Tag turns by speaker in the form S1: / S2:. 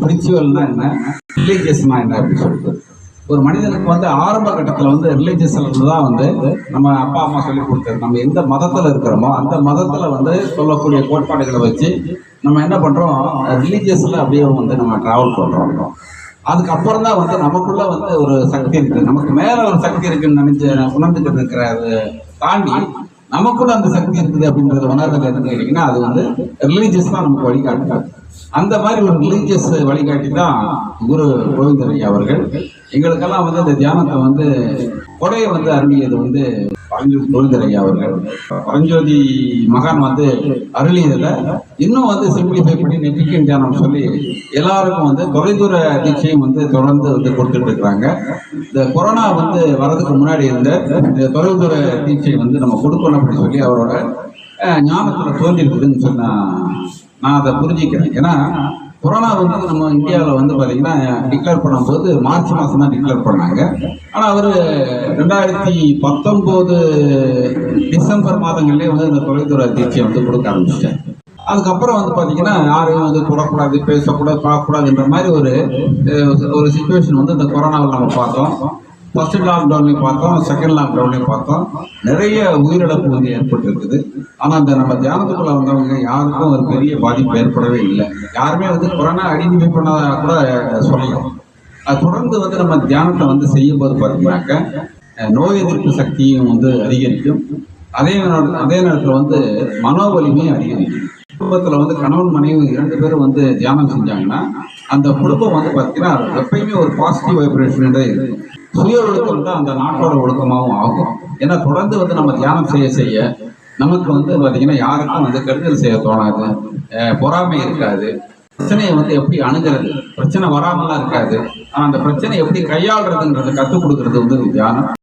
S1: ஸ்பிரிச்சுவல்னா என்ன, ரிலீஜியஸ்னா என்ன அப்படின்னு சொல்லிட்டு ஒரு மனிதனுக்கு வந்து ஆரம்ப கட்டத்தில் வந்து ரிலீஜியஸ்ல தான் வந்து நம்ம அப்பா அம்மா சொல்லி கொடுத்தது. நம்ம எந்த மதத்தில் இருக்கிறோமோ அந்த மதத்தில் வந்து சொல்லக்கூடிய கோட்பாடுகளை வச்சு நம்ம என்ன பண்ணுறோம், ரிலீஜியஸில் அப்படியே வந்து நம்ம ட்ராவல் பண்ணுறோம். அதுக்கப்புறம் தான் வந்து நமக்குள்ள வந்து ஒரு சக்தி இருக்குது, நமக்கு மேலே ஒரு சக்தி இருக்குன்னு நினைச்சு உணர்ந்துக்கிட்டு இருக்கிறது தாண்டி நமக்குள்ள அந்த சக்தி இருக்குது அப்படின்றத உணர்றது என்னன்னு கேட்டீங்கன்னா அது வந்து ரிலீஜியஸ் தான் நமக்கு வழிகாட்டுது. அந்த மாதிரி ஒரு ரிலீஜியஸ் வழிகாட்டி தான் குரு கோவிந்தரையா அவர்கள். எங்களுக்கெல்லாம் வந்து இந்த தியானத்தை வந்து கொடையை வந்து அருளியது வந்து பரஞ்சோதி கோவிந்தரையா அவர்கள். பரஞ்சோதி மகான் வந்து அருளியதில் இன்னும் வந்து சிம்பிளிஃபை பண்ணி நெற்றிக்கன் தியானம் சொல்லி எல்லாருக்கும் வந்து தொலைதூர தீட்சையும் வந்து தொடர்ந்து வந்து கொடுத்துட்டு இருக்கிறாங்க. இந்த கொரோனா வந்து வர்றதுக்கு முன்னாடி இருந்த இந்த தொலைதூர தீட்சை வந்து நம்ம கொடுக்கணும் அப்படின்னு சொல்லி அவரோட ஞானத்தில் தோன்றிருக்குதுன்னு சொன்னா நான் அதை புரிஞ்சுக்கிறேன். ஏன்னா கொரோனா வந்து நம்ம இந்தியாவில் வந்து பார்த்தீங்கன்னா டிக்ளேர் பண்ணும்போது மார்ச் மாதம் தான் டிக்ளேர் பண்ணாங்க. ஆனால் அவர் 2019 டிசம்பர் மாதங்கள்லேயே வந்து இந்த தொலைதூர தீட்சையை வந்து கொடுக்க ஆரம்பிச்சிட்டேன். அதுக்கப்புறம் வந்து பார்த்தீங்கன்னா யாரையும் வந்து தொடக்கூடாது, பேசக்கூடாது, பார்க்கக்கூடாதுன்ற மாதிரி ஒரு சிச்சுவேஷன் வந்து இந்த கொரோனாவில் நம்ம பார்த்தோம். ஃபர்ஸ்ட் லாக்டவுன்லையும் பார்த்தோம், செகண்ட் லாக்டவுன்லையும் பார்த்தோம். நிறைய உயிரிழப்பு வந்து ஏற்பட்டிருக்குது. ஆனால் அந்த நம்ம தியானத்துக்குள்ள வந்தவங்க யாருக்கும் ஒரு பெரிய பாதிப்பு ஏற்படவே இல்லை. யாருமே வந்து கொரோனா ஐடென்டிஃபை பண்ணாத கூட சொல்லலாம். அது தொடர்ந்து வந்து நம்ம தியானத்தை வந்து செய்யும்போது பார்த்தீங்கன்னாக்க நோய் எதிர்ப்பு சக்தியும் வந்து அதிகரிக்கும். அதே நேரத்தில் வந்து மனோ வலிமையும் அதிகரிக்கும். குடும்பத்தில் வந்து கணவன் மனைவி 2 பேரும் வந்து தியானம் செஞ்சாங்கன்னா அந்த குடும்பம் வந்து பார்த்தீங்கன்னா எப்பயுமே ஒரு பாசிட்டிவ் வைப்ரேஷன் இருக்கும். சுய ஒழுக்கம் தான் அந்த நாட்டோட ஒழுக்கமாகவும் ஆகும். ஏன்னா தொடர்ந்து வந்து நம்ம தியானம் செய்ய நமக்கு வந்து பார்த்தீங்கன்னா யாருக்கும் வந்து கெடுதல் செய்ய தோணாது, பொறாமை இருக்காது, பிரச்சனையை வந்து எப்படி அணுகிறது, பிரச்சனை வராமலாம் இருக்காது. ஆனால் அந்த பிரச்சனை எப்படி கையாளுறதுன்றதை கற்றுக் கொடுக்கறது வந்து தியானம்.